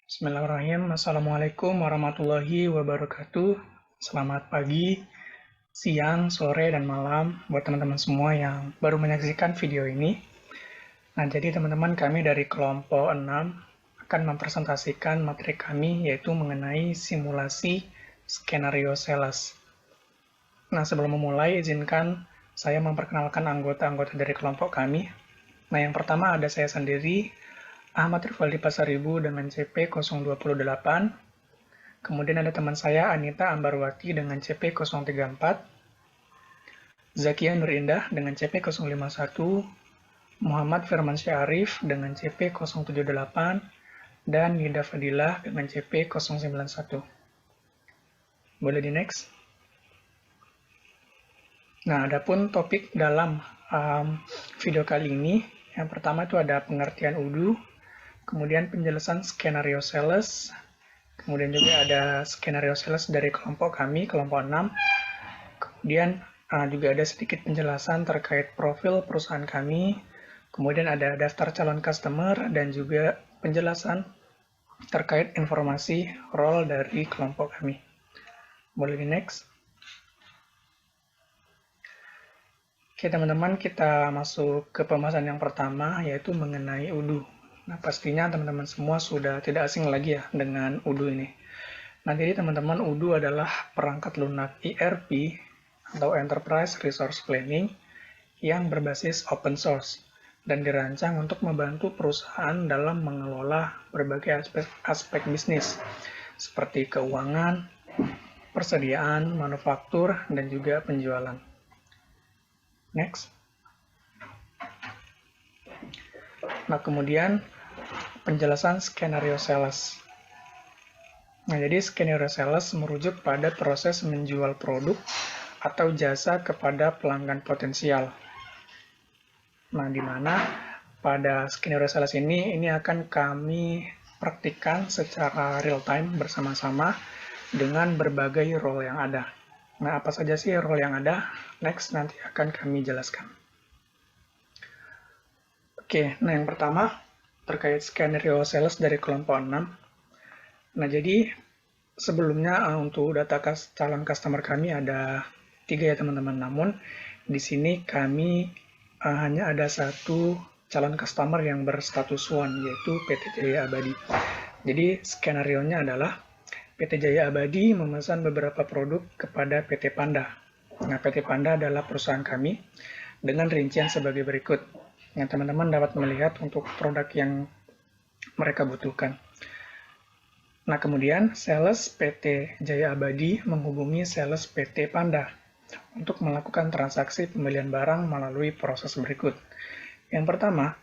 Bismillahirrahmanirrahim. Assalamualaikum warahmatullahi wabarakatuh. Selamat pagi, siang, sore, dan malam buat teman-teman semua yang baru menyaksikan video ini. Nah, jadi teman-teman kami dari kelompok 6 akan mempresentasikan materi kami yaitu mengenai simulasi skenario sales. Nah, sebelum memulai, izinkan saya memperkenalkan anggota-anggota dari kelompok kami. Nah, yang pertama ada saya sendiri, Ahmad Rivaldi Pasaribu dengan CP 028. Kemudian ada teman saya Anita Ambarwati dengan CP 034. Zakia Nurindah dengan CP 051. Muhammad Firman Syarif dengan CP 078. Dan Nida Fadilah dengan CP 091. Boleh di next? Nah, adapun topik dalam video kali ini, yang pertama itu ada pengertian UDU, kemudian penjelasan skenario sales, kemudian juga ada skenario sales dari kelompok kami, kelompok 6, kemudian juga ada sedikit penjelasan terkait profil perusahaan kami, kemudian ada daftar calon customer, dan juga penjelasan terkait informasi role dari kelompok kami. Boleh di next? Oke teman-teman, kita masuk ke pembahasan yang pertama, yaitu mengenai UDU. Nah, pastinya teman-teman semua sudah tidak asing lagi ya dengan UDU ini. Nah, jadi teman-teman, UDU adalah perangkat lunak ERP atau Enterprise Resource Planning yang berbasis open source dan dirancang untuk membantu perusahaan dalam mengelola berbagai aspek bisnis seperti keuangan, persediaan, manufaktur, dan juga penjualan. Next. Nah, kemudian penjelasan skenario sales. Nah, jadi skenario sales merujuk pada proses menjual produk atau jasa kepada pelanggan potensial. Nah, di mana pada skenario sales ini akan kami praktikkan secara real time bersama-sama dengan berbagai role yang ada. Nah, apa saja sih role yang ada? Next, nanti akan kami jelaskan. Oke, nah yang pertama terkait skenario sales dari kelompok 6. Nah, jadi sebelumnya untuk data calon customer kami ada 3 ya teman-teman. Namun di sini kami hanya ada satu calon customer yang berstatus one, yaitu PT Jaya Abadi. Jadi skenario-nya adalah PT Jaya Abadi memesan beberapa produk kepada PT Panda. Nah, PT Panda adalah perusahaan kami dengan rincian sebagai berikut. Yang teman-teman dapat melihat untuk produk yang mereka butuhkan. Nah, kemudian sales PT Jaya Abadi menghubungi sales PT Panda untuk melakukan transaksi pembelian barang melalui proses berikut. Yang pertama,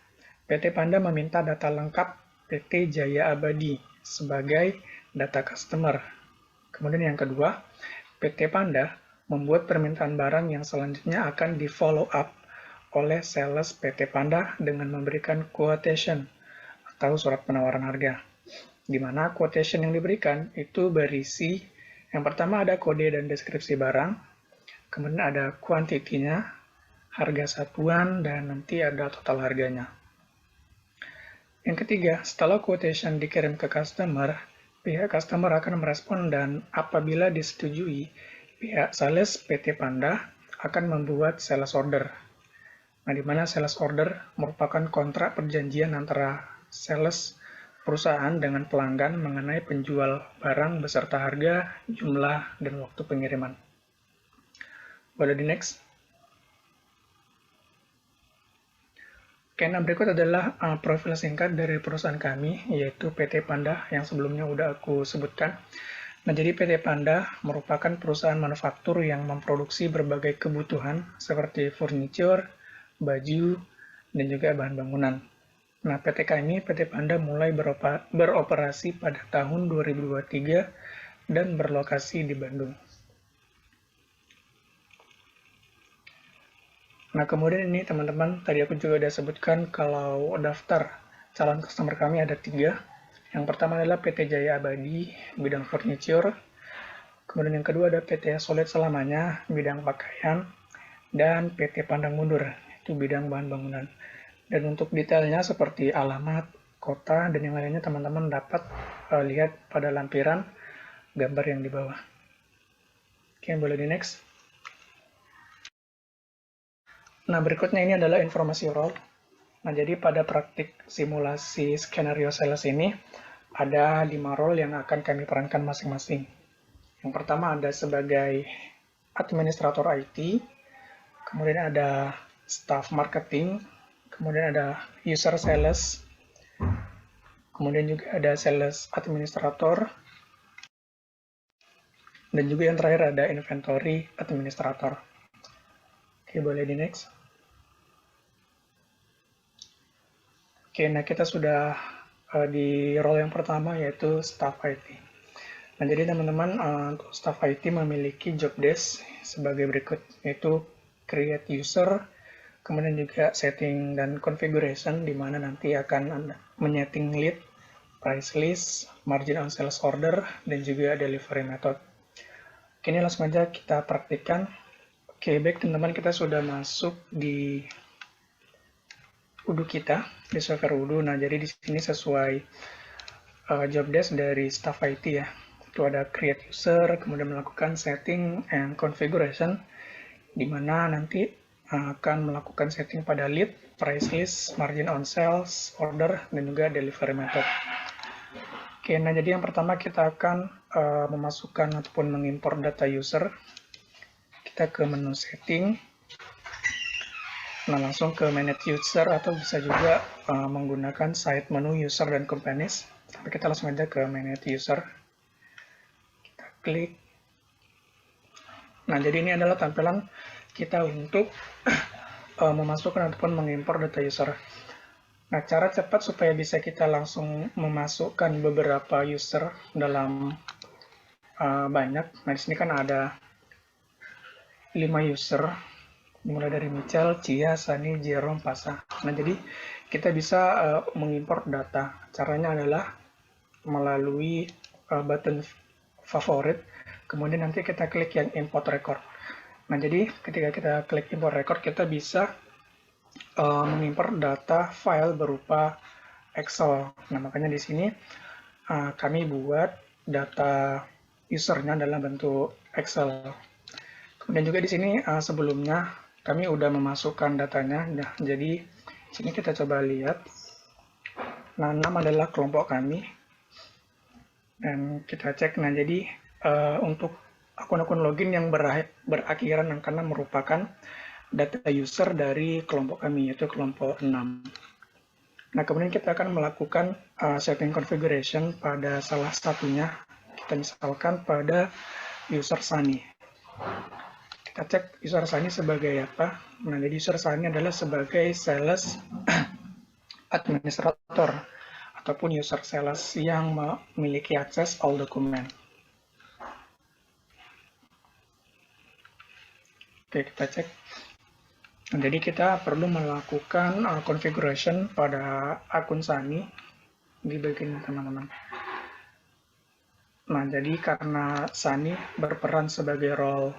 PT Panda meminta data lengkap PT Jaya Abadi sebagai data customer. Kemudian yang kedua, PT Panda membuat permintaan barang yang selanjutnya akan di follow up oleh sales PT Panda dengan memberikan quotation atau surat penawaran harga. Di mana quotation yang diberikan itu berisi, yang pertama ada kode dan deskripsi barang, kemudian ada kuantitinya, harga satuan, dan nanti ada total harganya. Yang ketiga, setelah quotation dikirim ke customer, pihak customer akan merespon dan apabila disetujui, pihak sales PT Panda akan membuat sales order. Nah, di mana sales order merupakan kontrak perjanjian antara sales perusahaan dengan pelanggan mengenai penjual barang beserta harga, jumlah, dan waktu pengiriman. Boleh di next. Oke, nah berikut adalah profil singkat dari perusahaan kami, yaitu PT Panda yang sebelumnya udah aku sebutkan. Nah, jadi PT Panda merupakan perusahaan manufaktur yang memproduksi berbagai kebutuhan seperti furniture, baju, dan juga bahan bangunan. Nah, PT Panda mulai beroperasi pada tahun 2023 dan berlokasi di Bandung. Nah, kemudian ini teman-teman, tadi aku juga udah sebutkan kalau daftar calon customer kami ada 3. Yang pertama adalah PT Jaya Abadi, bidang furniture. Kemudian yang kedua ada PT Solid Selamanya, bidang pakaian. Dan PT Pandang Mundur, itu bidang bahan bangunan. Dan untuk detailnya seperti alamat, kota, dan yang lainnya teman-teman dapat lihat pada lampiran gambar yang di bawah. Oke, boleh di next. Nah, berikutnya ini adalah informasi role. Nah, jadi pada praktik simulasi skenario sales ini, ada 5 role yang akan kami perankan masing-masing. Yang pertama ada sebagai administrator IT, kemudian ada staff marketing, kemudian ada user sales, kemudian juga ada sales administrator, dan juga yang terakhir ada inventory administrator. Oke, boleh di next. Oke, nah kita sudah di role yang pertama, yaitu staff IT. Nah, jadi teman-teman, untuk staff IT memiliki job desk sebagai berikut, yaitu create user, kemudian juga setting dan configuration, di mana nanti akan menyeting lead, price list, margin on sales order, dan juga delivery method. Oke, ini langsung aja kita praktikkan. Oke, baik teman-teman, kita sudah masuk di Odoo kita, di server Odoo. Nah, jadi di sini sesuai job desk dari staff IT ya. Itu ada create user, kemudian melakukan setting and configuration, di mana nanti akan melakukan setting pada lead, price list, margin on sales, order, dan juga delivery method. Oke, nah jadi yang pertama kita akan memasukkan ataupun mengimpor data user. Kita ke menu setting. Nah, langsung ke manage user, atau bisa juga menggunakan side menu user dan companies. Tapi kita langsung aja ke manage user. Kita klik. Nah, jadi ini adalah tampilan kita untuk memasukkan ataupun mengimpor data user. Nah, cara cepat supaya bisa kita langsung memasukkan beberapa user dalam banyak. Nah, di sini kan ada 5 user. Dimulai dari Michel, Cia, Sani, Jerome, Pasa. Nah, jadi kita bisa mengimpor data. Caranya adalah melalui button favorit, kemudian nanti kita klik yang import record. Nah, jadi ketika kita klik import record, kita bisa mengimpor data file berupa Excel. Nah, makanya di sini kami buat data usernya dalam bentuk Excel. Kemudian juga di sini sebelumnya kami udah memasukkan datanya. Nah, jadi sini kita coba lihat. Nah, 6 adalah kelompok kami. Dan kita cek. Nah, jadi untuk akun-akun login yang berakhiran angka 6 merupakan data user dari kelompok kami, yaitu kelompok 6. Nah, kemudian kita akan melakukan setting configuration pada salah satunya. Kita misalkan pada user Sani. Kita cek user Sani sebagai apa. Nah, jadi user Sani adalah sebagai sales administrator ataupun user sales yang memiliki akses all dokumen. Oke, kita cek. Nah, jadi kita perlu melakukan configuration pada akun Sani di bagian teman-teman. Nah, jadi karena Sani berperan sebagai role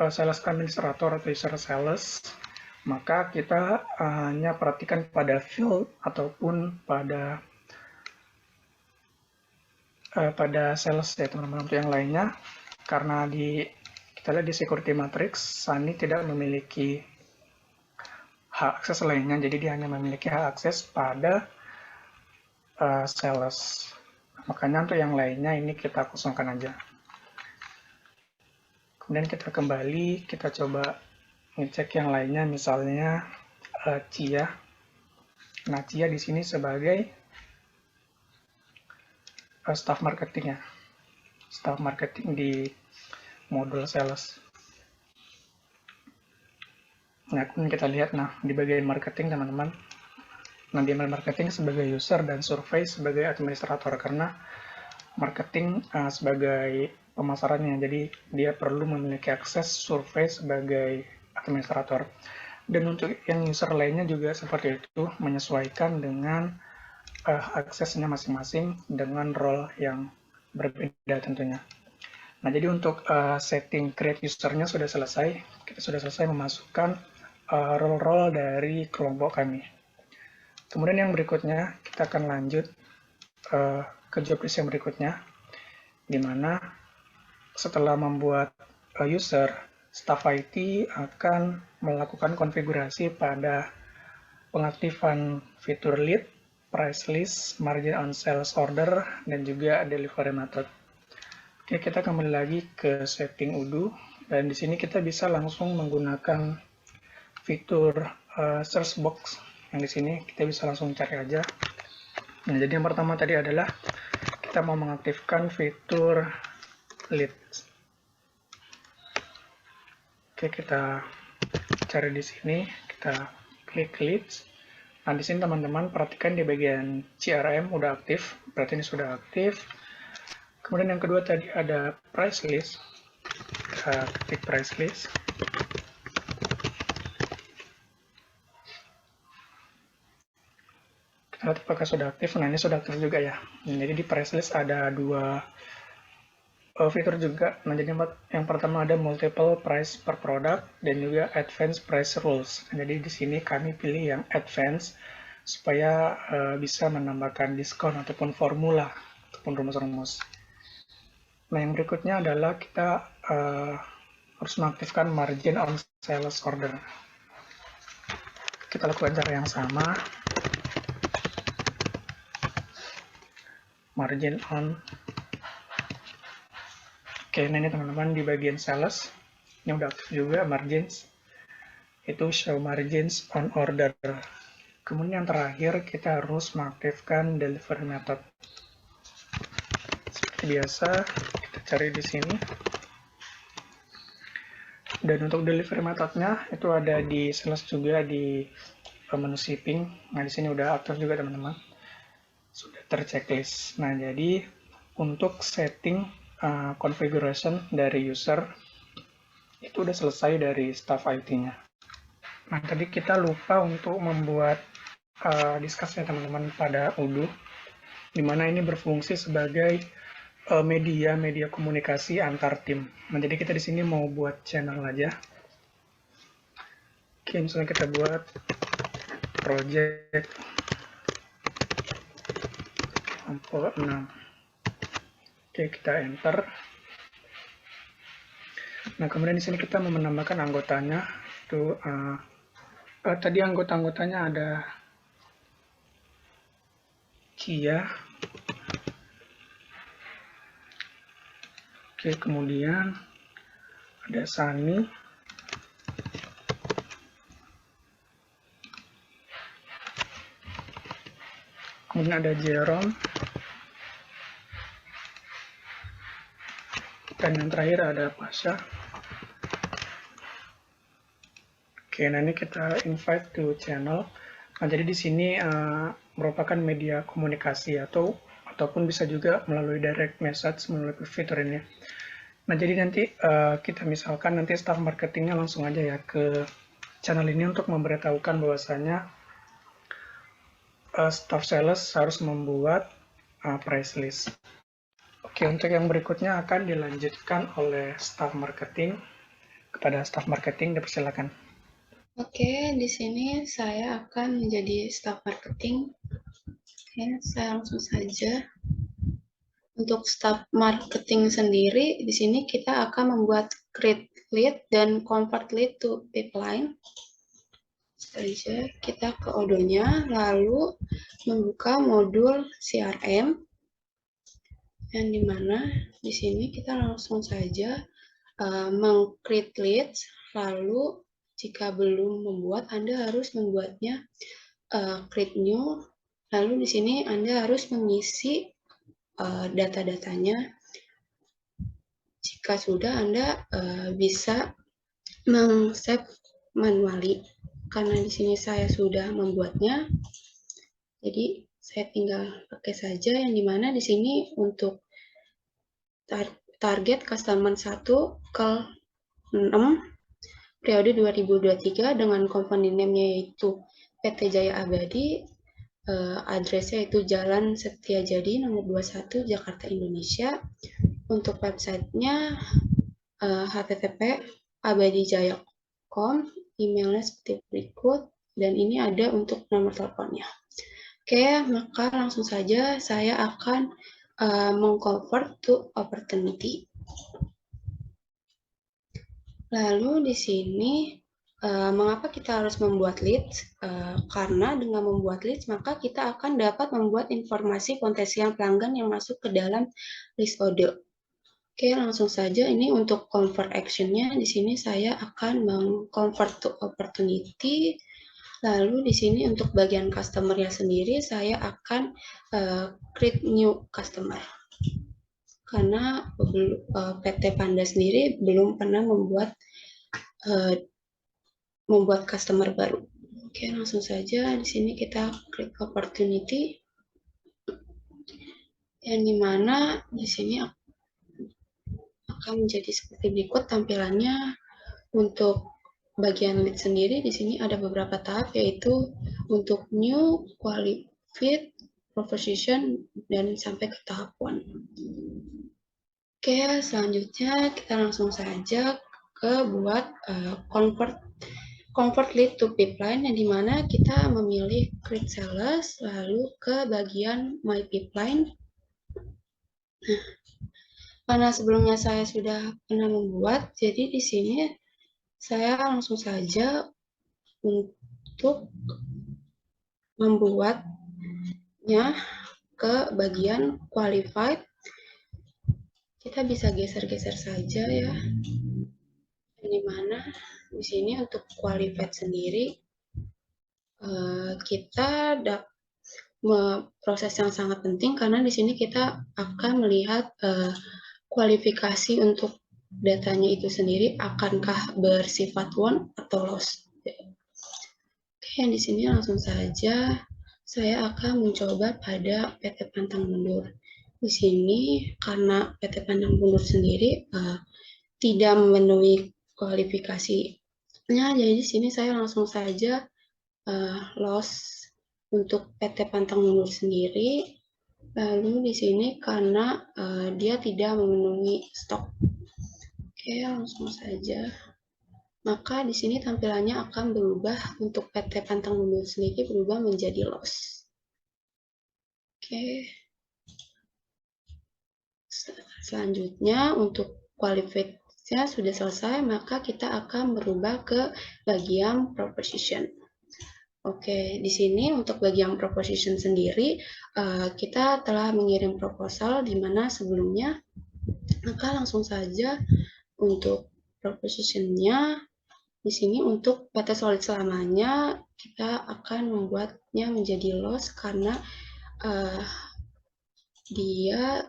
sales administrator atau user sales, maka kita hanya perhatikan pada field ataupun pada sales ya teman-teman. Untuk yang lainnya, karena kita lihat di security matrix, Sani tidak memiliki hak akses lainnya, jadi dia hanya memiliki hak akses pada sales. Makanya untuk yang lainnya ini kita kosongkan aja. Kemudian kita kembali, kita coba ngecek yang lainnya, misalnya Cia. Nah, Cia di sini sebagai staff marketing ya, staff marketing di modul sales. Nah, kemudian kita lihat, nah di bagian marketing teman-teman. Nah, di marketing sebagai user dan survei sebagai administrator, karena marketing sebagai pemasarannya, jadi dia perlu memiliki akses survei sebagai administrator. Dan untuk yang user lainnya juga seperti itu, menyesuaikan dengan aksesnya masing-masing dengan role yang berbeda tentunya. Nah, jadi untuk setting create usernya sudah selesai. Kita sudah selesai memasukkan role-role dari kelompok kami. Kemudian yang berikutnya, kita akan lanjut ke job list yang berikutnya, di mana setelah membuat user, staff IT akan melakukan konfigurasi pada pengaktifan fitur lead, price list, margin on sales order, dan juga delivery method. Oke, kita kembali lagi ke setting Udo, dan di sini kita bisa langsung menggunakan fitur search box. Yang di sini kita bisa langsung cari aja. Nah, jadi yang pertama tadi adalah kita mau mengaktifkan fitur lead. Oke, kita cari di sini, kita klik leads. Nah, di sini teman-teman perhatikan di bagian CRM udah aktif, berarti ini sudah aktif. Kemudian yang kedua tadi ada price list. Kita klik price list. Kita lihat apakah sudah aktif. Nah, ini sudah aktif juga ya. Nah, jadi di price list ada dua fitur juga. Nah, jadi yang pertama ada multiple price per product dan juga advanced price rules. Nah, jadi di sini kami pilih yang advanced supaya bisa menambahkan diskon ataupun formula ataupun rumus-rumus. Nah, yang berikutnya adalah kita harus mengaktifkan margin on sales order. Kita lakukan cara yang sama. Margin on. Oke, nah ini teman-teman di bagian sales, ini udah aktif juga margins, itu show margins on order. Kemudian yang terakhir kita harus mengaktifkan delivery method. Seperti biasa, kita cari di sini. Dan untuk delivery methodnya itu ada di sales juga di menu shipping. Nah di sini udah aktif juga teman-teman, sudah terchecklist. Nah jadi untuk setting configuration dari user itu udah selesai dari staff IT-nya. Nah, tadi kita lupa untuk membuat discuss ya teman-teman pada Udo, di mana ini berfungsi sebagai media komunikasi antar tim. Nah, jadi kita di sini mau buat channel aja. Oke, misalnya kita buat project 6. Oke, kita enter. Nah, kemudian di sini kita mau menambahkan anggotanya. Itu tadi anggota-anggotanya ada Kia. Oke, kemudian ada Sani. Kemudian ada Jerome. Dan yang terakhir ada Pasha. Oke, nah ini kita invite to channel. Nah, jadi di sini merupakan media komunikasi ataupun bisa juga melalui direct message melalui fitur ini. Nah, jadi nanti kita misalkan nanti staff marketingnya langsung aja ya ke channel ini untuk memberitahukan bahwasanya staff sales harus membuat price list. Oke, untuk yang berikutnya akan dilanjutkan oleh staff marketing. Kepada staff marketing, dipersilakan. Oke, di sini saya akan menjadi staff marketing. Oke, saya langsung saja. Untuk staff marketing sendiri, di sini kita akan membuat create lead dan convert lead to pipeline. Saja kita ke Odo-nya, lalu membuka modul CRM, yang dimana di sini kita langsung saja meng-create leads, lalu jika belum membuat, Anda harus membuatnya create new, lalu di sini Anda harus mengisi data-datanya. Jika sudah, Anda bisa meng-save manually. Karena di sini saya sudah membuatnya, jadi saya tinggal pakai saja, yang dimana di sini untuk target customer 1 ke 6 periode 2023 dengan company name-nya yaitu PT Jaya Abadi, address-nya itu Jalan Setiajadi nomor 21 Jakarta, Indonesia. Untuk website-nya http abadijaya.com, emailnya seperti berikut. dan ini ada untuk nomor teleponnya. Oke, maka langsung saja saya akan mengconvert to opportunity. Lalu di sini mengapa kita harus membuat leads? Karena dengan membuat leads maka kita akan dapat membuat informasi potensial pelanggan yang masuk ke dalam list order. Oke, langsung saja ini untuk convert action-nya. Di sini saya akan meng-convert to opportunity. Lalu di sini untuk bagian customer-nya sendiri saya akan create new customer. Karena PT Panda sendiri belum pernah membuat customer baru. Oke, langsung saja di sini kita klik opportunity. Yang dimana di sini akan menjadi seperti berikut tampilannya. Untuk bagian lead sendiri di sini ada beberapa tahap, yaitu untuk new, qualified, proposition, dan sampai ke tahap 1. Oke, selanjutnya kita langsung saja ke buat convert lead to pipeline, yang dimana kita memilih create sales, lalu ke bagian my pipeline. Nah, karena sebelumnya saya sudah pernah membuat, jadi di sini saya langsung saja untuk membuatnya ke bagian qualified. Kita bisa geser-geser saja ya. Di mana di sini untuk qualified sendiri kita proses yang sangat penting, karena di sini kita akan melihat kualifikasi untuk datanya itu sendiri akankah bersifat won atau loss. Oke, di sini langsung saja saya akan mencoba pada PT Pantang Mundur. Di sini karena PT Pantang Mundur sendiri tidak memenuhi kualifikasinya, jadi di sini saya langsung saja loss untuk PT Pantang Mundur sendiri. Lalu di sini karena dia tidak memenuhi stok. Oke, langsung saja. Maka di sini tampilannya akan berubah untuk PT Pantang Mundur sendiri berubah menjadi loss. Oke. Selanjutnya untuk qualified-nya sudah selesai, maka kita akan berubah ke bagian proposition. Oke, di sini untuk bagian proposition sendiri, kita telah mengirim proposal di mana sebelumnya, maka langsung saja untuk proposition-nya, di sini untuk PT Solid selamanya, kita akan membuatnya menjadi loss karena dia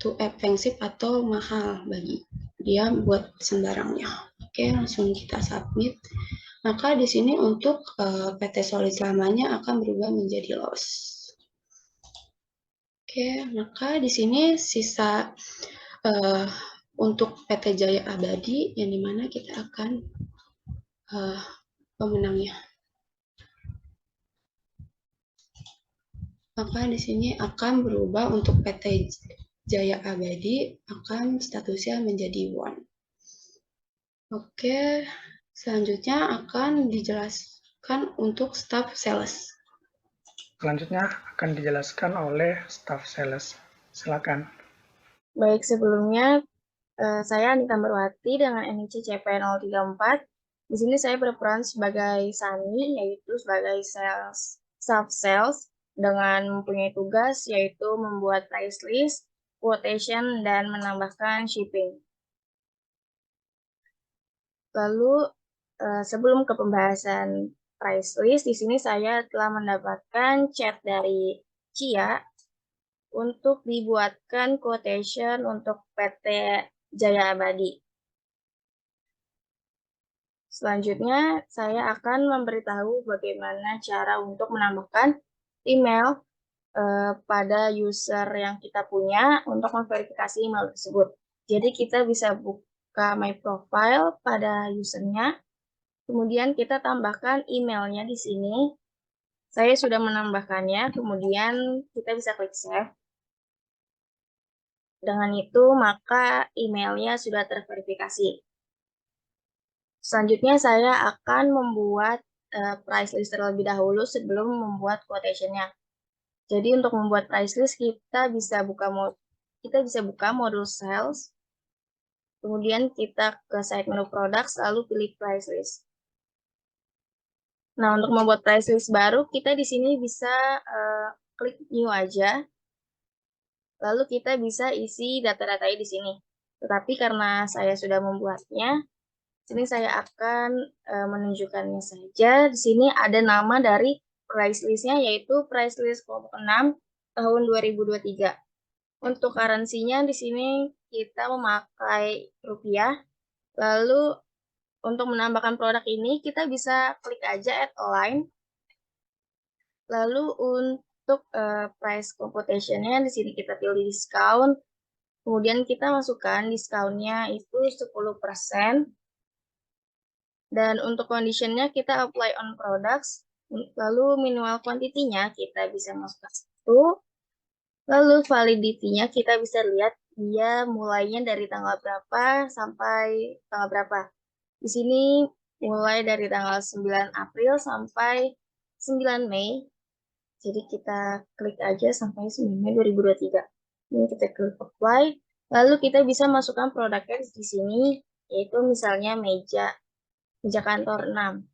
too expensive atau mahal bagi dia buat sembarangnya. Oke, langsung kita submit. Maka di sini untuk PT Solid selamanya akan berubah menjadi loss. Oke, maka di sini sisa untuk PT Jaya Abadi, yang dimana kita akan pemenangnya. Maka di sini akan berubah untuk PT Jaya Abadi, akan statusnya menjadi won. Oke, selanjutnya akan dijelaskan untuk staff sales. Selanjutnya akan dijelaskan oleh staff sales. Silakan. Baik, sebelumnya saya Anita Merwati dengan NIC CP034. Di sini saya berperan sebagai Sani, yaitu sebagai staff sales, dengan mempunyai tugas yaitu membuat price list, quotation, dan menambahkan shipping. Lalu sebelum ke pembahasan price list, di sini saya telah mendapatkan chat dari Cia untuk dibuatkan quotation untuk PT Jaya Abadi. Selanjutnya, saya akan memberitahu bagaimana cara untuk menambahkan email pada user yang kita punya untuk memverifikasi email tersebut. Jadi kita bisa buka My Profile pada usernya, kemudian kita tambahkan emailnya di sini. Saya sudah menambahkannya, kemudian kita bisa klik Save. Dengan itu, maka emailnya sudah terverifikasi. Selanjutnya, saya akan membuat price list terlebih dahulu sebelum membuat quotation-nya. Jadi untuk membuat price list kita bisa buka modul sales, kemudian kita ke side menu products lalu pilih price list. Nah, untuk membuat price list baru kita di sini bisa klik new aja. Lalu kita bisa isi data-datanya di sini. Tetapi karena saya sudah membuatnya, sini saya akan menunjukkannya saja. Di sini ada nama dari price list-nya, yaitu price list kelompok 6 tahun 2023. Untuk currency-nya di sini kita memakai rupiah. Lalu untuk menambahkan produk ini kita bisa klik aja add align. Lalu untuk price computation-nya di sini kita pilih discount. Kemudian kita masukkan discount-nya itu 10%. Dan untuk condition-nya kita apply on products. Lalu minimal quantity-nya kita bisa masukkan 1. Lalu validity-nya kita bisa lihat dia mulainya dari tanggal berapa sampai tanggal berapa. Di sini mulai dari tanggal 9 April sampai 9 Mei. Jadi kita klik aja sampai 9 Mei 2023. Ini kita klik apply. Lalu kita bisa masukkan produknya di sini, yaitu misalnya meja kantor 6.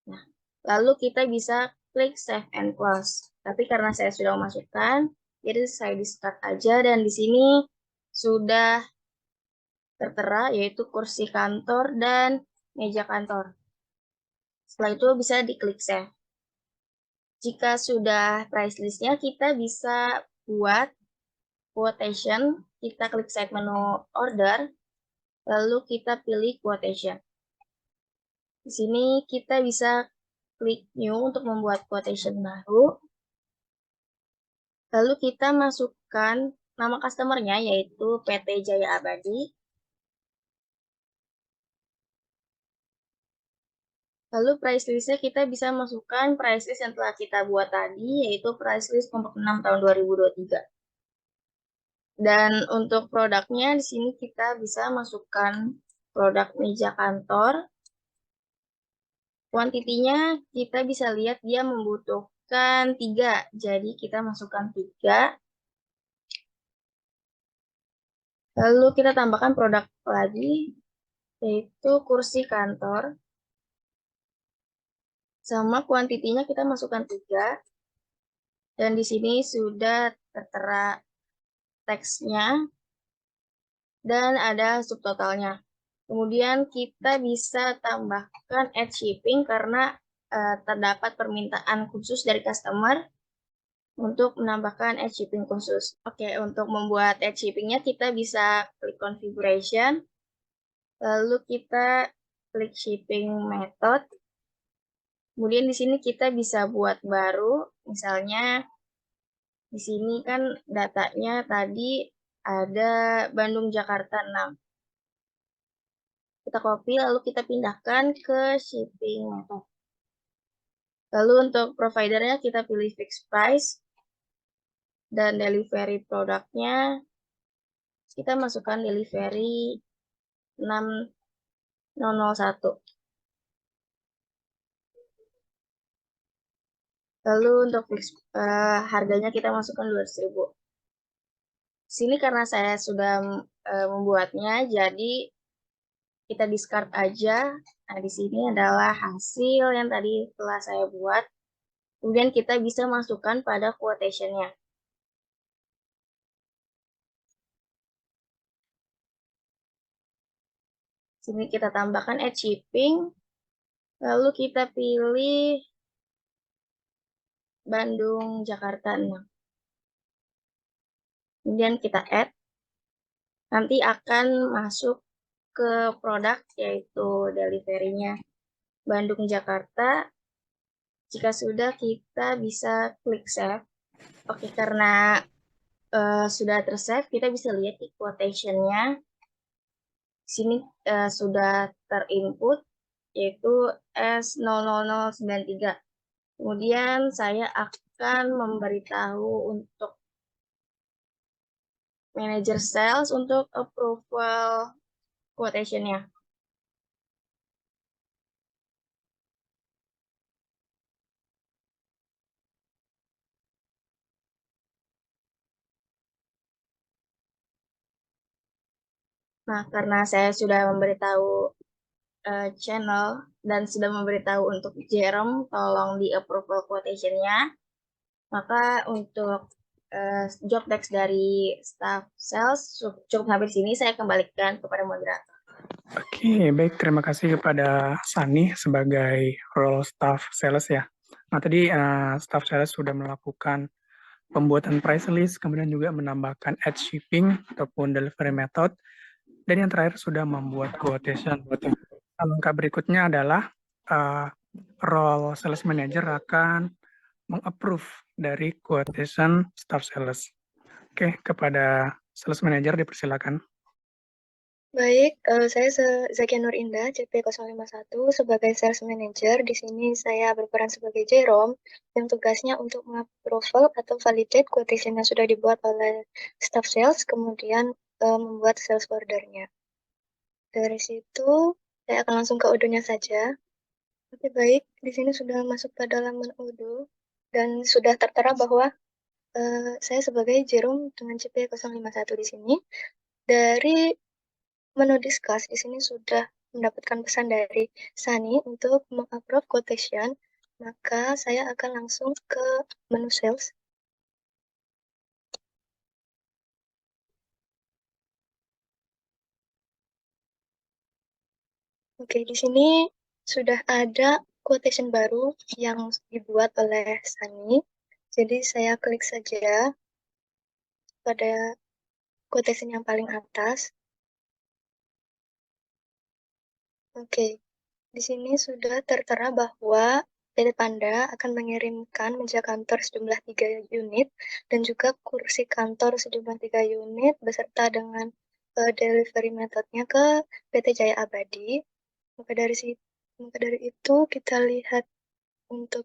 Nah, lalu kita bisa klik save and close. Tapi karena saya sudah memasukkan, jadi saya discard aja dan di sini sudah tertera yaitu kursi kantor dan meja kantor. Setelah itu bisa diklik save. Jika sudah price list-nya, kita bisa buat quotation. Kita klik side menu order, lalu kita pilih quotation. Di sini kita bisa klik new untuk membuat quotation baru. Lalu kita masukkan nama customer-nya yaitu PT Jaya Abadi. Lalu price list-nya kita bisa masukkan price list yang telah kita buat tadi, yaitu price list kelompok 6 tahun 2023. Dan untuk produknya di sini kita bisa masukkan produk meja kantor. Kuantitinya kita bisa lihat dia membutuhkan 3, jadi kita masukkan 3. Lalu kita tambahkan produk lagi, yaitu kursi kantor. Sama kuantitinya kita masukkan 3. Dan di sini sudah tertera teksnya dan ada subtotalnya. Kemudian kita bisa tambahkan add shipping karena terdapat permintaan khusus dari customer untuk menambahkan add shipping khusus. Oke, untuk membuat add shippingnya kita bisa klik configuration, lalu kita klik shipping method. Kemudian di sini kita bisa buat baru, misalnya di sini kan datanya tadi ada Bandung Jakarta 6. Kita copy lalu kita pindahkan ke shipping method. Lalu untuk providernya kita pilih fixed price dan delivery produknya kita masukkan delivery 6001. Lalu untuk harganya kita masukkan 200.000. Sini karena saya sudah membuatnya, jadi kita discard aja. Nah, di sini adalah hasil yang tadi telah saya buat. Kemudian kita bisa masukkan pada quotation-nya. Sini kita tambahkan add shipping. Lalu kita pilih Bandung Jakarta 6. Kemudian kita add. Nanti akan masuk ke produk yaitu delivery-nya Bandung Jakarta. Jika sudah kita bisa klik save. Oke, karena sudah tersave, kita bisa lihat di quotation-nya. Di sini sudah terinput yaitu S00093. Kemudian saya akan memberitahu untuk manager sales untuk approval quotation-nya. Nah, karena saya sudah memberitahu channel dan sudah memberitahu untuk Jerome tolong di approval quotation-nya, maka untuk job text dari staff sales cukup sampai sini, saya kembalikan kepada moderator. Oke, baik. Terima kasih kepada Sani sebagai role staff sales ya. Nah, tadi staff sales sudah melakukan pembuatan price list, kemudian juga menambahkan add shipping ataupun delivery method, dan yang terakhir sudah membuat quotation. Nah, langkah berikutnya adalah uh, role sales manager akan mengapprove dari quotation staff sales. Oke, kepada sales manager dipersilakan. Baik, saya Zakia Nur Indah, CP051, sebagai Sales Manager. Di sini saya berperan sebagai Jerome, yang tugasnya untuk mengapproval atau validate quotation yang sudah dibuat oleh staff sales, kemudian membuat sales order-nya. Dari situ, saya akan langsung ke Odoo-nya saja. Oke, baik, di sini sudah masuk pada laman Odoo, dan sudah tertera bahwa saya sebagai Jerome dengan CP051 di sini. Dari menu discuss di sini sudah mendapatkan pesan dari Sani untuk mengupload quotation, maka saya akan langsung ke menu sales. Oke, di sini sudah ada quotation baru yang dibuat oleh Sani. Jadi saya klik saja pada quotation yang paling atas. Oke, di sini sudah tertera bahwa PT Panda akan mengirimkan meja kantor sejumlah 3 unit dan juga kursi kantor sejumlah 3 unit beserta dengan delivery methodnya ke PT Jaya Abadi. Maka dari itu kita lihat untuk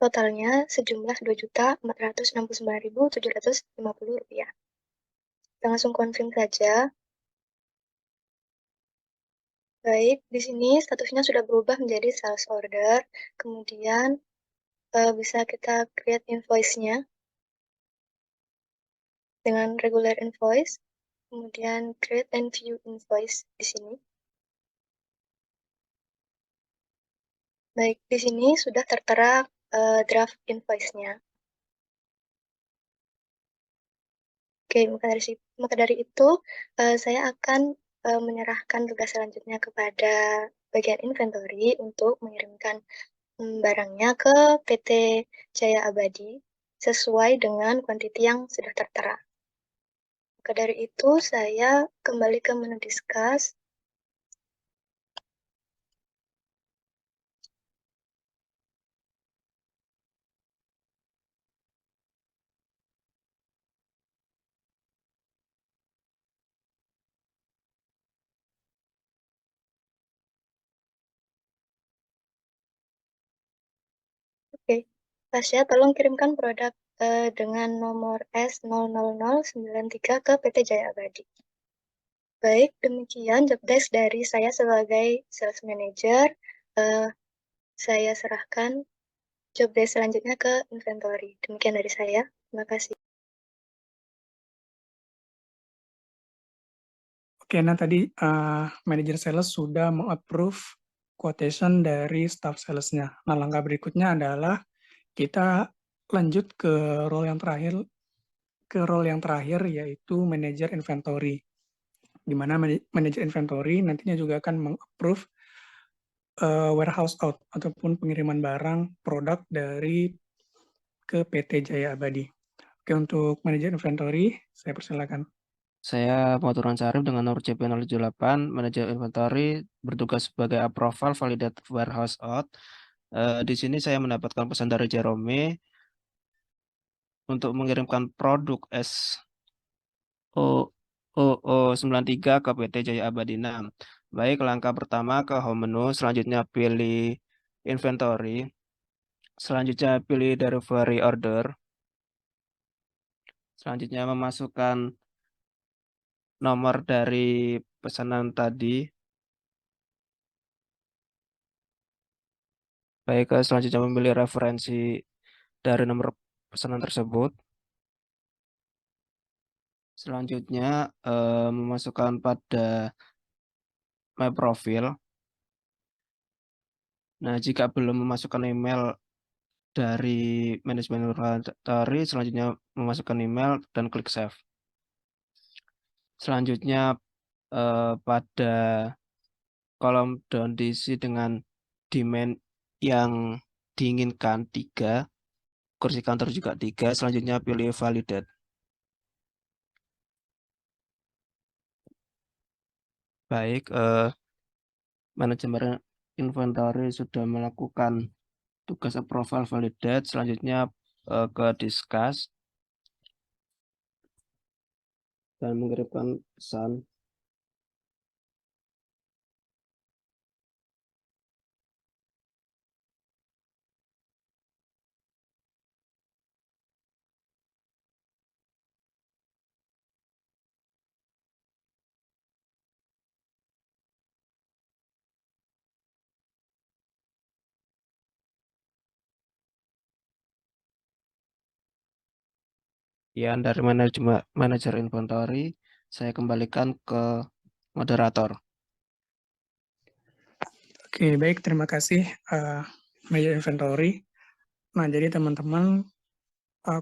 totalnya sejumlah Rp2.469.750. Kita langsung confirm saja. Baik, di sini statusnya sudah berubah menjadi sales order. Kemudian bisa kita create invoice-nya dengan regular invoice. Kemudian create and view invoice di sini. Baik, di sini sudah tertera draft invoice-nya. Oke, maka dari itu saya akan menyerahkan tugas selanjutnya kepada bagian inventory untuk mengirimkan barangnya ke PT Jaya Abadi sesuai dengan kuantiti yang sudah tertera. Maka dari itu saya kembali ke menu discuss. Oke, Tasya, tolong kirimkan produk dengan nomor S00093 ke PT Jaya Abadi. Baik, demikian job desk dari saya sebagai sales manager. Saya serahkan job desk selanjutnya ke inventory. Demikian dari saya. Terima kasih. Oke, nah tadi manajer sales sudah mengapprove quotation dari staff salesnya. Nah, langkah berikutnya adalah kita lanjut ke role yang terakhir yaitu manajer inventory. Di mana manajer inventory nantinya juga akan mengapprove warehouse out ataupun pengiriman barang produk dari ke PT Jaya Abadi. Oke, untuk manajer inventory, saya persilakan. Saya Pengaturan Syarif dengan nomor CP078, manajer inventory, bertugas sebagai approval validate warehouse out. Di sini saya mendapatkan pesan dari Jerome untuk mengirimkan produk SO93 ke PT Jaya Abadi 6. Baik, langkah pertama ke home menu, selanjutnya pilih inventory, selanjutnya pilih delivery order, selanjutnya memasukkan nomor dari pesanan tadi. Baik, selanjutnya memilih referensi dari nomor pesanan tersebut. Selanjutnya memasukkan pada My Profile. Nah, jika belum memasukkan email dari manajemen inventory, selanjutnya memasukkan email dan klik save. Selanjutnya pada kolom down diisi dengan demand yang diinginkan 3, kursi kantor juga 3, selanjutnya pilih validate. Baik, manajemen inventory sudah melakukan tugas approval validate, selanjutnya ke discuss dan mengirimkan pesan. Ya, dari manajer inventory, saya kembalikan ke moderator. Oke, baik. Terima kasih, manajer inventory. Nah, jadi teman-teman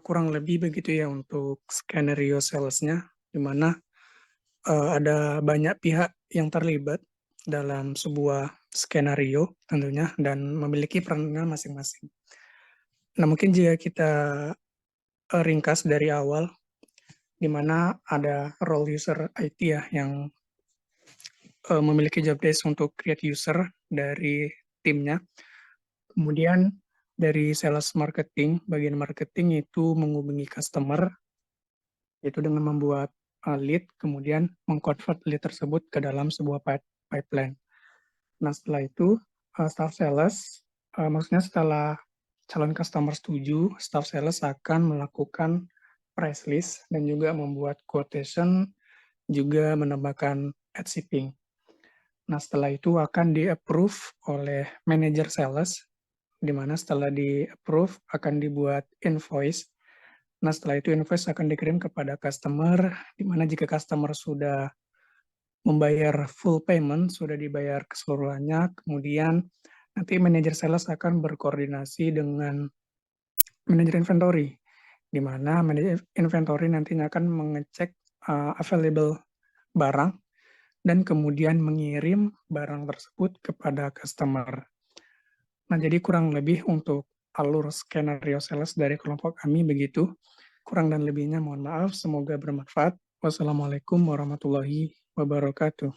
kurang lebih begitu ya untuk skenario sales-nya, di mana ada banyak pihak yang terlibat dalam sebuah skenario tentunya dan memiliki perannya masing-masing. Nah, mungkin jika kita ringkas dari awal, di mana ada role user IT ya yang memiliki job desk untuk create user dari timnya. Kemudian dari sales marketing, bagian marketing itu menghubungi customer, yaitu dengan membuat lead, kemudian mengconvert lead tersebut ke dalam sebuah pipeline. Nah, setelah itu, staff sales, maksudnya setelah calon customer setuju, staff sales akan melakukan price list dan juga membuat quotation, juga menambahkan ad shipping. Nah, setelah itu akan di-approve oleh manager sales, di mana setelah di-approve akan dibuat invoice. Nah, setelah itu invoice akan dikirim kepada customer, di mana jika customer sudah membayar full payment, sudah dibayar keseluruhannya, kemudian nanti manajer sales akan berkoordinasi dengan manajer inventory, di mana manajer inventory nantinya akan mengecek available barang dan kemudian mengirim barang tersebut kepada customer. Nah, jadi kurang lebih untuk alur skenario sales dari kelompok kami begitu. Kurang dan lebihnya mohon maaf, semoga bermanfaat. Wassalamualaikum warahmatullahi wabarakatuh.